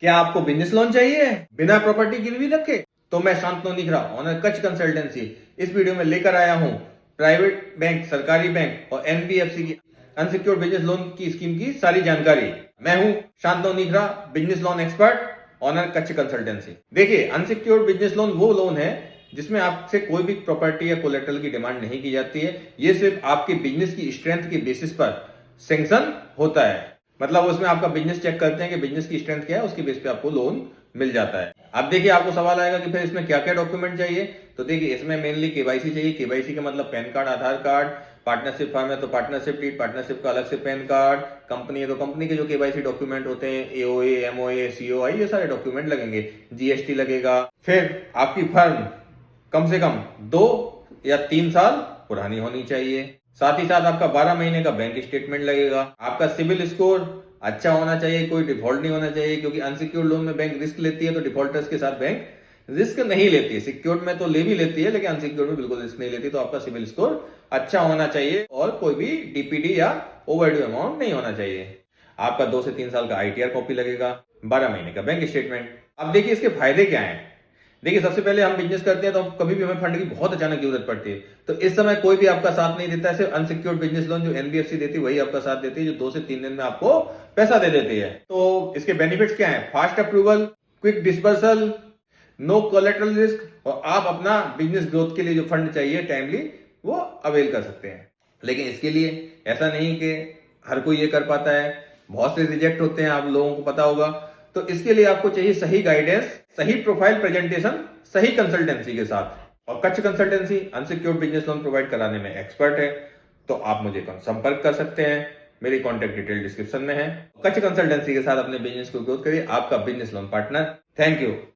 क्या आपको business loan चाहिए बिना प्रॉपर्टी गिरवी रखे? तो मैं शांतनु निखरा ऑनर कच्छ कंसल्टेंसी इस वीडियो में लेकर आया हूं प्राइवेट बैंक, सरकारी बैंक और एनबीएफसी की अनसिक्योर्ड बिजनेस लोन की स्कीम की सारी जानकारी। मैं हूं Shantanu Nikhra, business loan expert, owner Kutch consultancy. देखिए, अनसिक्योर्ड बिजनेस लोन वो लोन है जिसमें आपसे कोई भी प्रॉपर्टी या कोलेटरल की डिमांड नहीं की जाती है। ये सिर्फ आपके बिजनेस की स्ट्रेंथ के बेसिस पर सैंक्शन होता है। मतलब उसमें आपका बिजनेस चेक करते हैं कि बिजनेस की स्ट्रेंथ क्या है, उसके बेस पे आपको लोन मिल जाता है। अब देखिए, आपको सवाल आएगा कि फिर इसमें क्या क्या डॉक्यूमेंट चाहिए। तो देखिए, इसमें मेनली केवाईसी चाहिए। केवाईसी का मतलब पैन कार्ड, आधार कार्ड, पार्टनरशिप फर्म है तो पार्टनरशिप डीड, पार्टनरशिप का अलग से पैन कार्ड, कंपनी है तो कंपनी के जो केवाईसी डॉक्यूमेंट होते हैं, एओए, एमओए, सीओआई, ये सारे डॉक्यूमेंट लगेंगे। जीएसटी लगेगा। फिर आपकी फर्म कम से कम 2 या 3 साल पुरानी होनी चाहिए। साथ ही साथ आपका 12 महीने का बैंक स्टेटमेंट लगेगा। आपका सिविल स्कोर अच्छा होना चाहिए, कोई डिफॉल्ट नहीं होना चाहिए, क्योंकि अनसिक्योर्ड लोन में बैंक रिस्क लेती है तो डिफॉल्टर्स के साथ बैंक रिस्क नहीं लेती है। सिक्योर्ड में तो ले भी लेती है, लेकिन अनसिक्योर्ड में बिल्कुल रिस्क नहीं लेती। तो आपका सिविल स्कोर अच्छा होना चाहिए और कोई भी डीपीडी या ओवरड्यू अमाउंट नहीं होना चाहिए। आपका 2 से 3 साल का आईटीआर कॉपी लगेगा, 12 महीने का बैंक स्टेटमेंट। अब देखिए, इसके फायदे क्या हैं। देखिए, सबसे पहले हम बिजनेस करते हैं तो कभी भी हमें फंड की बहुत अचानक जरूरत पड़ती है, तो इस समय कोई भी आपका साथ नहीं देता है। सिर्फ अनसिक्योर्ड बिजनेस लोन जो एनबीएफसी देती है वही आपका साथ देती है, जो 2 से 3 दिन में आपको पैसा दे देती है। तो इसके बेनिफिट्स क्या है? Fast approval, quick disbursal, no collateral risk, और आप अपना बिजनेस ग्रोथ के लिए जो फंड चाहिए टाइमली वो अवेल कर सकते हैं। लेकिन इसके लिए ऐसा नहीं कि हर कोई ये कर पाता है, बहुत से रिजेक्ट होते हैं, आप लोगों को पता होगा। तो इसके लिए आपको चाहिए सही गाइडेंस, सही प्रोफाइल प्रेजेंटेशन, सही कंसल्टेंसी के साथ। और Kutch consultancy unsecured business loan provide कराने में एक्सपर्ट है। तो आप मुझे संपर्क कर सकते हैं, मेरी कॉन्टैक्ट डिटेल डिस्क्रिप्शन में है। कच्छ कंसल्टेंसी के साथ अपने बिजनेस को ग्रोथ करिए, आपका business loan partner. Thank you.